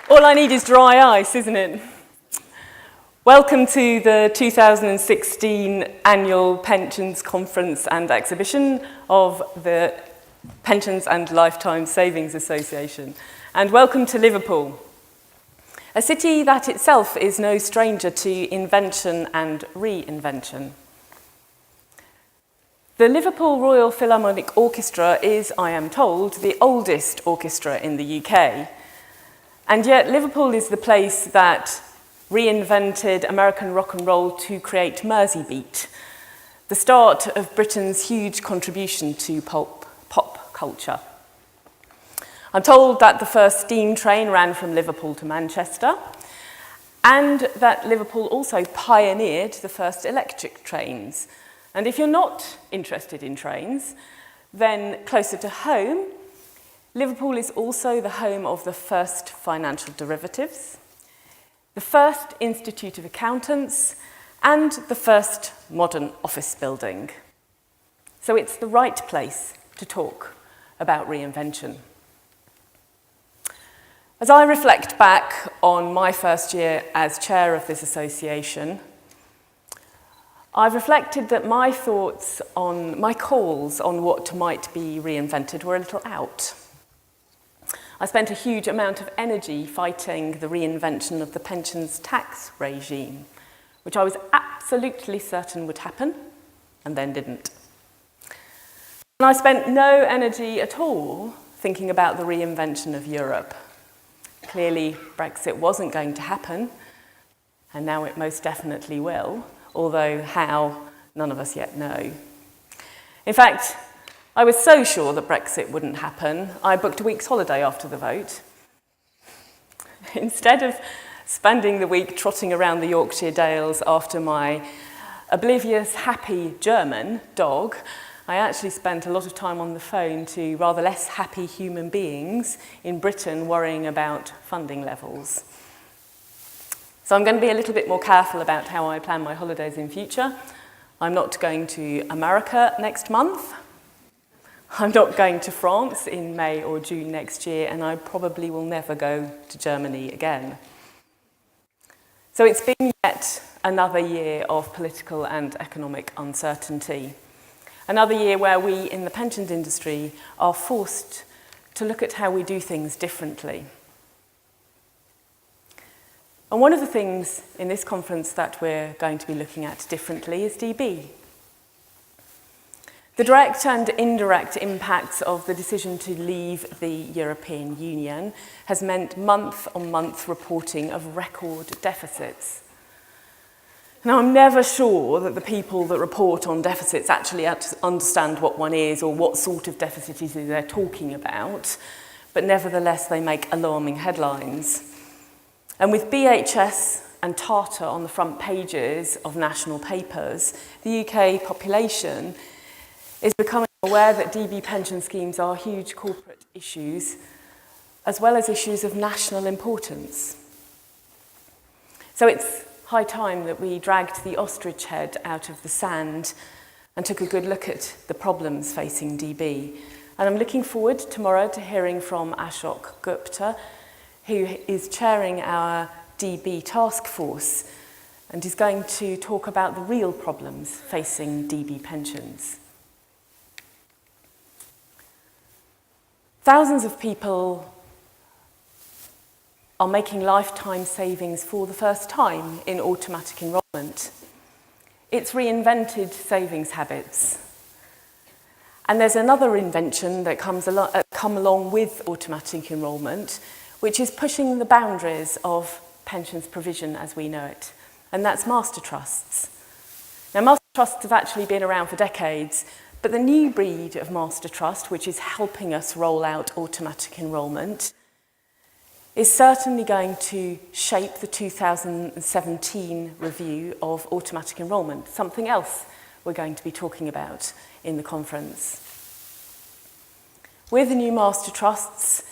All I need is dry ice, isn't it? Welcome to the 2016 Annual Pensions Conference and Exhibition of the Pensions and Lifetime Savings Association. And welcome to Liverpool, a city that itself is no stranger to invention and reinvention. The Liverpool Royal Philharmonic Orchestra is, I am told, the oldest orchestra in the UK. And yet Liverpool is the place that reinvented American rock and roll to create Merseybeat, the start of Britain's huge contribution to pop culture. I'm told that the first steam train ran from Liverpool to Manchester, and that Liverpool also pioneered the first electric trains. And if you're not interested in trains, then closer to home, Liverpool is also the home of the first financial derivatives, the first Institute of Accountants, and the first modern office building. So it's the right place to talk about reinvention. As I reflect back on my first year as chair of this association, I've reflected that my thoughts on my calls on what might be reinvented were a little out. I spent a huge amount of energy fighting the reinvention of the pensions tax regime, which I was absolutely certain would happen, and then didn't. And I spent no energy at all thinking about the reinvention of Europe. Clearly, Brexit wasn't going to happen, and now it most definitely will, although how, none of us yet know. In fact, I was so sure that Brexit wouldn't happen, I booked a week's holiday after the vote. Instead of spending the week trotting around the Yorkshire Dales after my oblivious, happy German dog, I actually spent a lot of time on the phone to rather less happy human beings in Britain worrying about funding levels. So I'm going to be a little bit more careful about how I plan my holidays in future. I'm not going to America next month. I'm not going to France in May or June next year, and I probably will never go to Germany again. So it's been yet another year of political and economic uncertainty. Another year where we in the pensions industry are forced to look at how we do things differently. And one of the things in this conference that we're going to be looking at differently is DB. The direct and indirect impacts of the decision to leave the European Union has meant month-on-month reporting of record deficits. Now, I'm never sure that the people that report on deficits actually understand what one is or what sort of deficit it is they're talking about, but nevertheless they make alarming headlines. And with BHS and Tata on the front pages of national papers, the UK population is becoming aware that DB pension schemes are huge corporate issues, as well as issues of national importance. So it's high time that we dragged the ostrich head out of the sand and took a good look at the problems facing DB. And I'm looking forward tomorrow to hearing from Ashok Gupta, who is chairing our DB task force and is going to talk about the real problems facing DB pensions. Thousands of people are making lifetime savings for the first time in automatic enrolment. It's reinvented savings habits. And there's another invention that come along with automatic enrolment, which is pushing the boundaries of pensions provision as we know it, and that's master trusts. Now, master trusts have actually been around for decades, but the new breed of master trust, which is helping us roll out automatic enrolment, is certainly going to shape the 2017 review of automatic enrolment, something else we're going to be talking about in the conference. With the new master trusts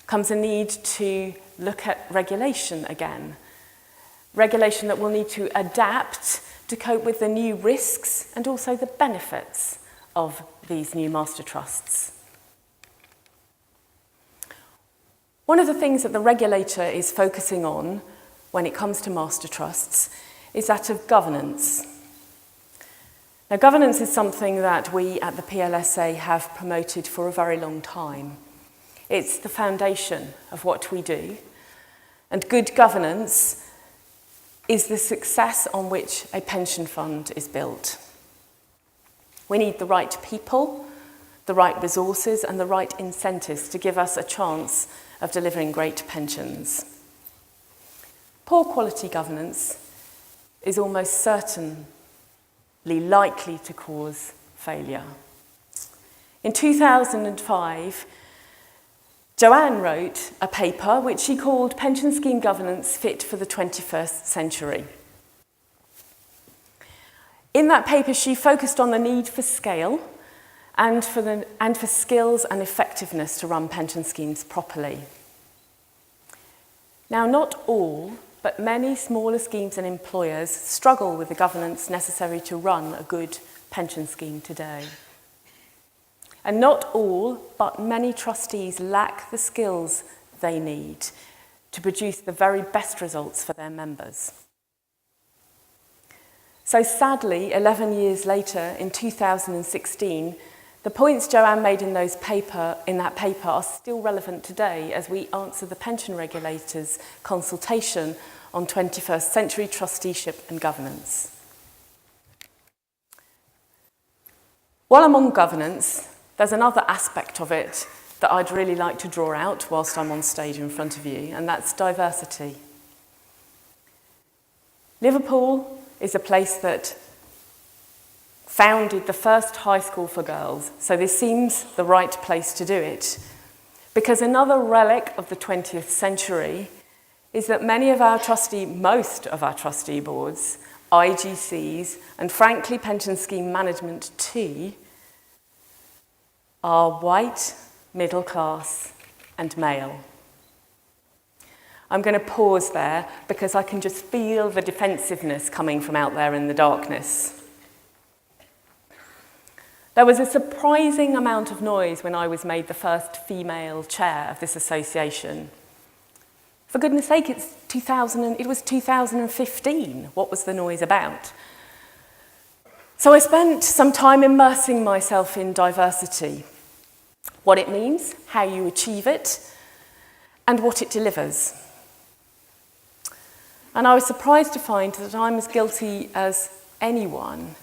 comes a need to look at regulation again. Regulation that will need to adapt to cope with the new risks and also the benefits of these new master trusts. One of the things that the regulator is focusing on when it comes to master trusts is that of governance. Now, governance is something that we at the PLSA have promoted for a very long time. It's the foundation of what we do, and good governance is the success on which a pension fund is built. We need the right people, the right resources, and the right incentives to give us a chance of delivering great pensions. Poor quality governance is almost certainly likely to cause failure. In 2005, Joanne wrote a paper which she called Pension Scheme Governance Fit for the 21st Century. In that paper, she focused on the need for scale and for skills and effectiveness to run pension schemes properly. Now, not all, but many smaller schemes and employers struggle with the governance necessary to run a good pension scheme today. And not all, but many trustees lack the skills they need to produce the very best results for their members. So sadly, 11 years later, in 2016, the points Joanne made in that paper are still relevant today as we answer the pension regulator's consultation on 21st century trusteeship and governance. While I'm on governance, there's another aspect of it that I'd really like to draw out whilst I'm on stage in front of you, and that's diversity. Liverpool is a place that founded the first high school for girls, so this seems the right place to do it. Because another relic of the 20th century is that most of our trustee boards, IGCs, and frankly pension scheme management too, are white, middle class, and male. I'm going to pause there because I can just feel the defensiveness coming from out there in the darkness. There was a surprising amount of noise when I was made the first female chair of this association. For goodness sake, it was 2015. What was the noise about? So I spent some time immersing myself in diversity, what it means, how you achieve it, and what it delivers. And I was surprised to find that I'm as guilty as anyone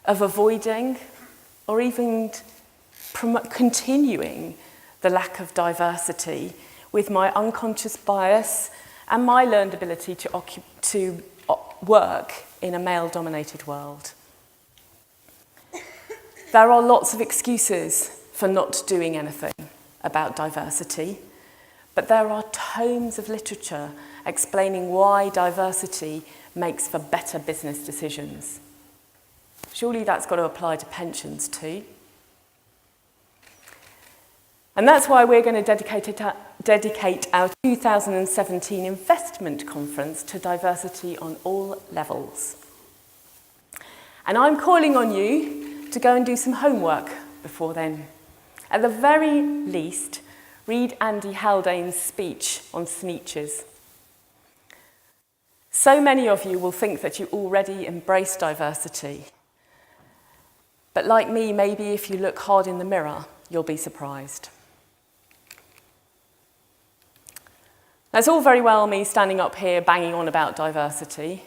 of avoiding or even continuing the lack of diversity with my unconscious bias and my learned ability to work in a male-dominated world. There are lots of excuses for not doing anything about diversity, but there are tomes of literature explaining why diversity makes for better business decisions. Surely that's got to apply to pensions too. And that's why we're going to dedicate our 2017 investment conference to diversity on all levels. And I'm calling on you to go and do some homework before then. At the very least, read Andy Haldane's speech on sneetches. So many of you will think that you already embrace diversity. But like me, maybe if you look hard in the mirror, you'll be surprised. Now, it's all very well me standing up here banging on about diversity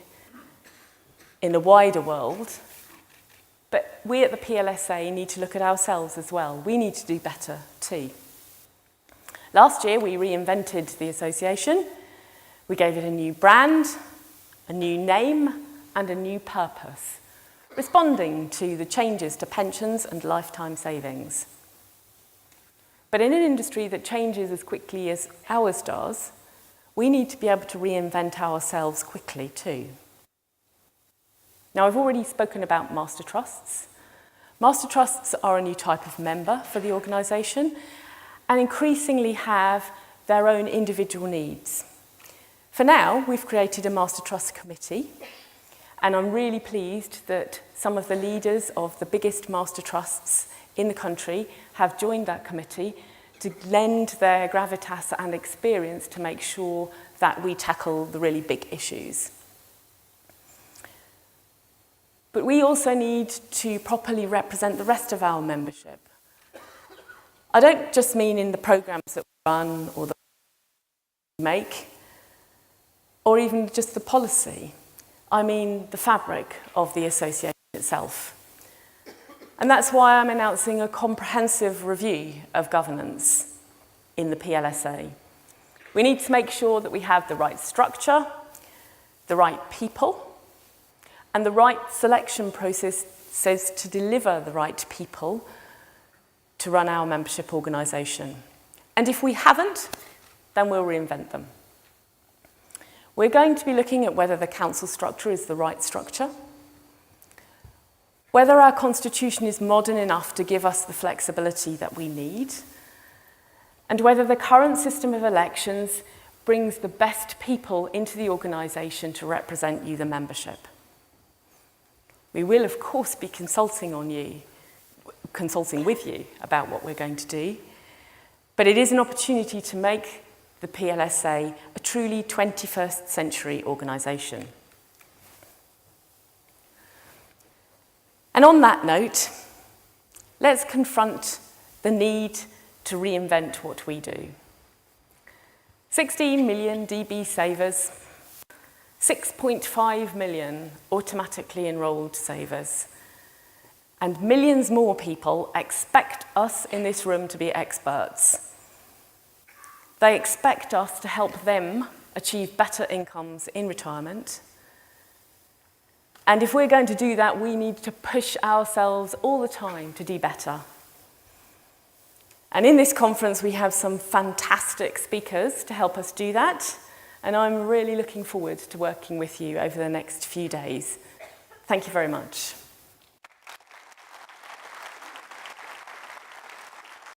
in the wider world, but we at the PLSA need to look at ourselves as well. We need to do better too. Last year, we reinvented the association. We gave it a new brand, a new name, and a new purpose, responding to the changes to pensions and lifetime savings. But in an industry that changes as quickly as ours does, we need to be able to reinvent ourselves quickly too. Now, I've already spoken about master trusts. Master trusts are a new type of member for the organisation and increasingly have their own individual needs. For now, we've created a master trust committee, and I'm really pleased that some of the leaders of the biggest master trusts in the country have joined that committee to lend their gravitas and experience to make sure that we tackle the really big issues. But we also need to properly represent the rest of our membership. I don't just mean in the programs that we run or that we make, or even just the policy. I mean the fabric of the association itself. And that's why I'm announcing a comprehensive review of governance in the PLSA. We need to make sure that we have the right structure, the right people, and the right selection processes to deliver the right people to run our membership organisation. And if we haven't, then we'll reinvent them. We're going to be looking at whether the council structure is the right structure, whether our constitution is modern enough to give us the flexibility that we need, and whether the current system of elections brings the best people into the organisation to represent you, the membership. We will, of course, be consulting with you about what we're going to do, but it is an opportunity to make the PLSA a truly 21st century organisation. And on that note, let's confront the need to reinvent what we do. 16 million DB savers, 6.5 million automatically enrolled savers, and millions more people expect us in this room to be experts. They expect us to help them achieve better incomes in retirement. And if we're going to do that, we need to push ourselves all the time to do better. And in this conference, we have some fantastic speakers to help us do that. And I'm really looking forward to working with you over the next few days. Thank you very much.